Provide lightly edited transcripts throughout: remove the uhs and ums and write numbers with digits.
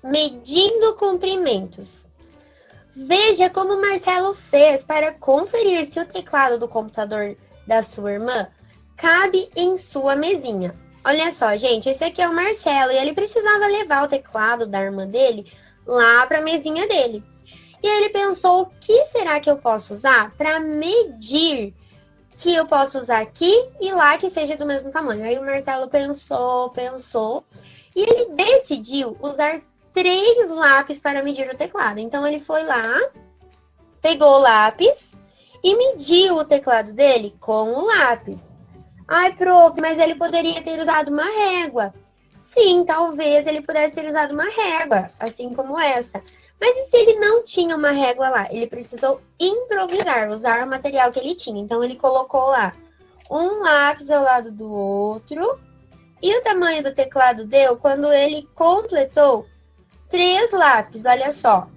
medindo comprimentos. Veja como o Marcelo fez para conferir se o teclado do computador da sua irmã cabe em sua mesinha. Olha só, gente, esse aqui é o Marcelo e ele precisava levar o teclado da irmã dele lá para a mesinha dele. E ele pensou, o que será que eu posso usar para medir que eu posso usar aqui e lá que seja do mesmo tamanho? Aí o Marcelo pensou e ele decidiu usar 3 lápis para medir o teclado. Então ele foi lá, pegou o lápis e mediu o teclado dele com o lápis. Ai, prof, mas ele poderia ter usado uma régua. Sim, talvez ele pudesse ter usado uma régua, assim como essa. Mas e se ele não tinha uma régua lá? Ele precisou improvisar, usar o material que ele tinha. Então, ele colocou lá um lápis ao lado do outro. E o tamanho do teclado deu quando ele completou 3 lápis, olha só.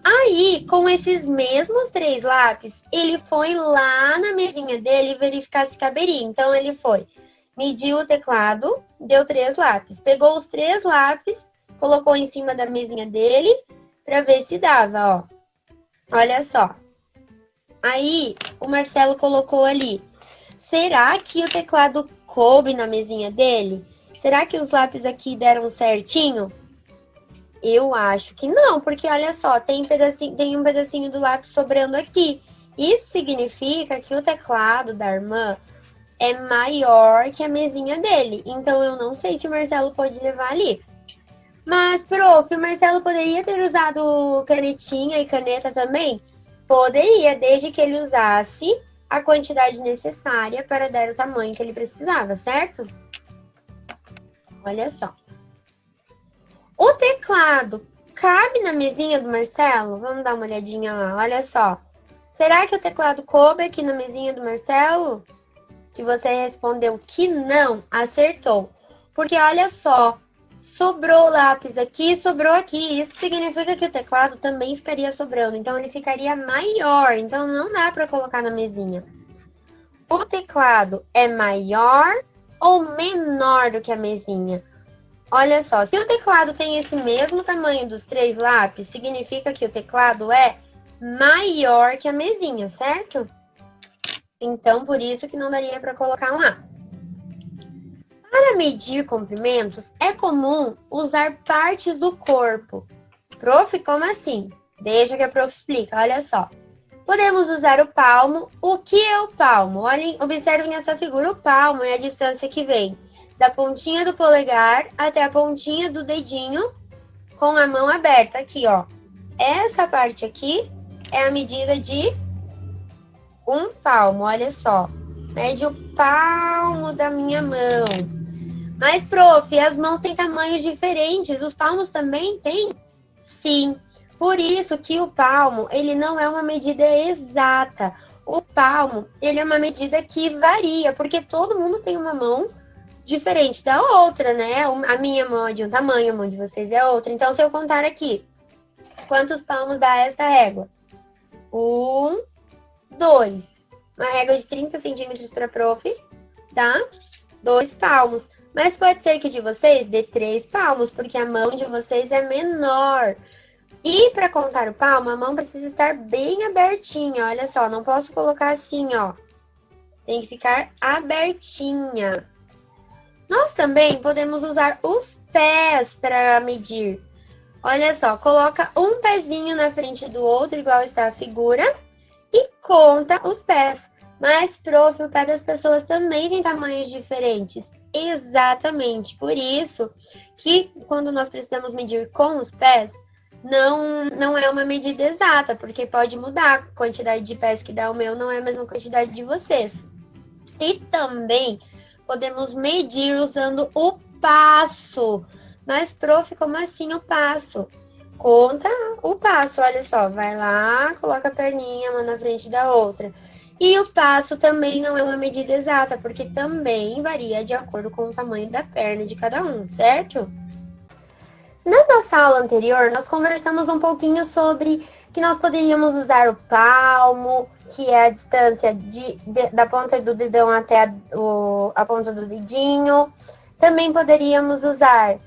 Aí, com esses mesmos 3 lápis, ele foi lá na mesinha dele verificar se caberia. Então, ele foi, mediu o teclado, deu 3 lápis. Pegou os 3 lápis, colocou em cima da mesinha dele para ver se dava, ó. Olha só. Aí, o Marcelo colocou ali. Será que o teclado coube na mesinha dele? Será que os lápis aqui deram certinho? Eu acho que não, porque olha só, tem um pedacinho do lápis sobrando aqui. Isso significa que o teclado da irmã é maior que a mesinha dele. Então, eu não sei se o Marcelo pode levar ali. Mas, prof, o Marcelo poderia ter usado canetinha e caneta também? Poderia, desde que ele usasse a quantidade necessária para dar o tamanho que ele precisava, certo? Olha só. O teclado cabe na mesinha do Marcelo? Vamos dar uma olhadinha lá, olha só. Será que o teclado coube aqui na mesinha do Marcelo? Que você respondeu que não, acertou. Porque olha só, sobrou lápis aqui, sobrou aqui. Isso significa que o teclado também ficaria sobrando. Então, ele ficaria maior. Então, não dá para colocar na mesinha. O teclado é maior ou menor do que a mesinha? Olha só, se o teclado tem esse mesmo tamanho dos 3 lápis, significa que o teclado é maior que a mesinha, certo? Então, por isso que não daria para colocar lá. Para medir comprimentos, é comum usar partes do corpo. Prof, como assim? Deixa que a prof explica, olha só. Podemos usar o palmo. O que é o palmo? Olhem, observem essa figura. O palmo é a distância que vem da pontinha do polegar até a pontinha do dedinho com a mão aberta. Aqui, ó. Essa parte aqui é a medida de um palmo, olha só. Mede o palmo da minha mão. Mas, prof, as mãos têm tamanhos diferentes. Os palmos também têm? Sim. Por isso que o palmo, ele não é uma medida exata. O palmo, ele é uma medida que varia, porque todo mundo tem uma mão diferente da outra, né? A minha mão é de um tamanho, a mão de vocês é outra. Então, se eu contar aqui, quantos palmos dá esta régua? 1, 2. Uma régua de 30 centímetros para prof, dá 2 palmos. Mas pode ser que de vocês dê 3 palmos, porque a mão de vocês é menor. E para contar o palmo, a mão precisa estar bem abertinha. Olha só, não posso colocar assim, ó. Tem que ficar abertinha. Nós também podemos usar os pés para medir. Olha só, coloca um pezinho na frente do outro, igual está a figura, e conta os pés. Mas, prof, o pé das pessoas também tem tamanhos diferentes. Exatamente, por isso que quando nós precisamos medir com os pés, não é uma medida exata, porque pode mudar. A quantidade de pés que dá o meu não é a mesma quantidade de vocês. E também podemos medir usando o passo. Mas, prof, como assim o passo? Conta o passo, olha só. Vai lá, coloca a perninha uma na frente da outra. E o passo também não é uma medida exata, porque também varia de acordo com o tamanho da perna de cada um, certo? Na nossa aula anterior, nós conversamos um pouquinho sobre que nós poderíamos usar o palmo, que é a distância da ponta do dedão até a ponta do dedinho. Também poderíamos usar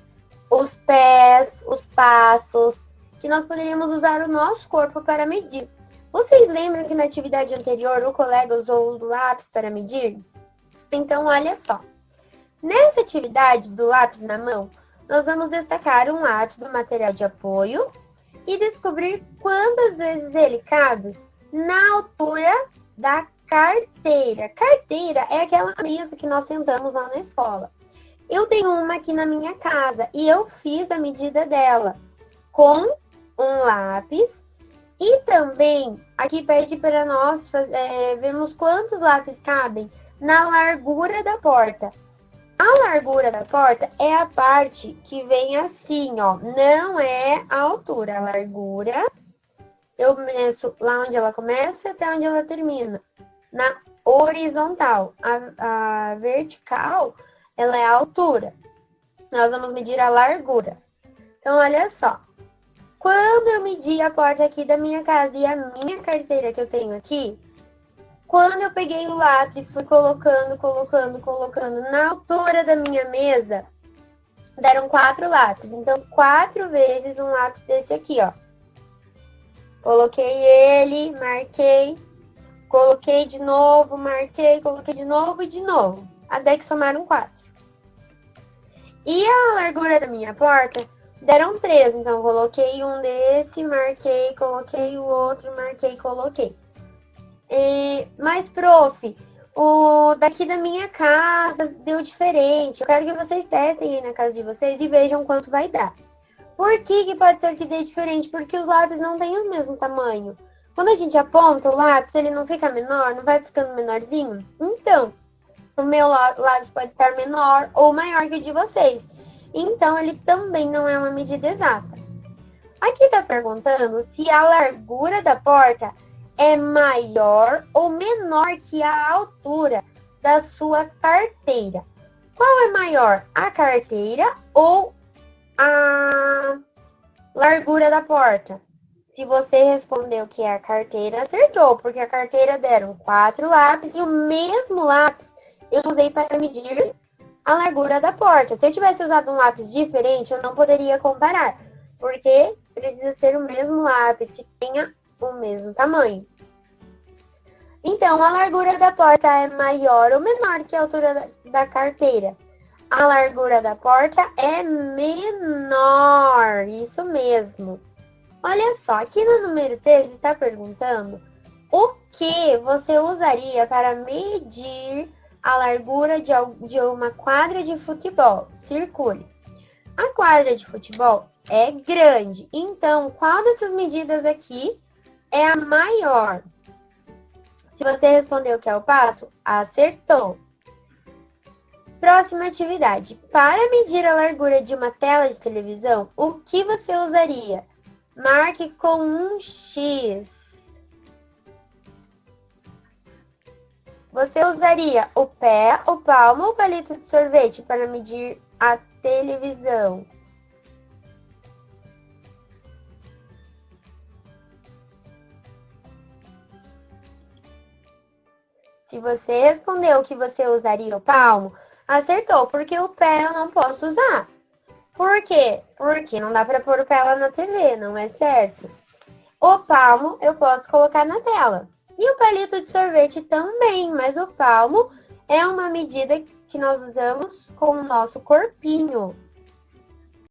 os pés, os braços, que nós poderíamos usar o nosso corpo para medir. Vocês lembram que na atividade anterior o colega usou o lápis para medir? Então, olha só. Nessa atividade do lápis na mão, nós vamos destacar um lápis do material de apoio e descobrir quantas vezes ele cabe na altura da carteira. Carteira é aquela mesa que nós sentamos lá na escola. Eu tenho uma aqui na minha casa e eu fiz a medida dela com um lápis. E também aqui pede para nós vermos quantos lápis cabem na largura da porta. A largura da porta é a parte que vem assim, ó. Não é a altura, a largura. Eu meço lá onde ela começa até onde ela termina. Na horizontal. A vertical, ela é a altura. Nós vamos medir a largura. Então, olha só. Quando eu medi a porta aqui da minha casa e a minha carteira que eu tenho aqui, quando eu peguei o lápis e fui colocando na altura da minha mesa, deram 4 lápis. Então, 4 vezes um lápis desse aqui, ó. Coloquei ele, marquei, coloquei de novo, marquei, coloquei de novo e de novo. Até que somaram 4. E a largura da minha porta deram 3. Então, eu coloquei um desse, marquei, coloquei o outro, marquei, coloquei. Mas, prof, o daqui da minha casa deu diferente. Eu quero que vocês testem aí na casa de vocês e vejam quanto vai dar. Por que pode ser que dê diferente? Porque os lápis não têm o mesmo tamanho. Quando a gente aponta o lápis, ele não fica menor, não vai ficando menorzinho? Então, o meu lápis pode estar menor ou maior que o de vocês. Então, ele também não é uma medida exata. Aqui está perguntando se a largura da porta é maior ou menor que a altura da sua carteira. Qual é maior, a carteira ou a largura da porta? Se você respondeu que é a carteira, acertou, porque a carteira deram 4 lápis e o mesmo lápis eu usei para medir a largura da porta. Se eu tivesse usado um lápis diferente, eu não poderia comparar, porque precisa ser o mesmo lápis que tenha o mesmo tamanho. Então, a largura da porta é maior ou menor que a altura da carteira? A largura da porta é menor, isso mesmo. Olha só, aqui no número 3 está perguntando o que você usaria para medir a largura de uma quadra de futebol. Circule. A quadra de futebol é grande, então qual dessas medidas aqui é a maior? Se você respondeu que é o passo, acertou. Próxima atividade. Para medir a largura de uma tela de televisão, o que você usaria? Marque com um X. Você usaria o pé, o palmo ou o palito de sorvete para medir a televisão? Se você respondeu que você usaria o palmo, acertou, porque o pé eu não posso usar. Por quê? Porque não dá para pôr o pé lá na TV, não é certo? O palmo eu posso colocar na tela. E o palito de sorvete também, mas o palmo é uma medida que nós usamos com o nosso corpinho.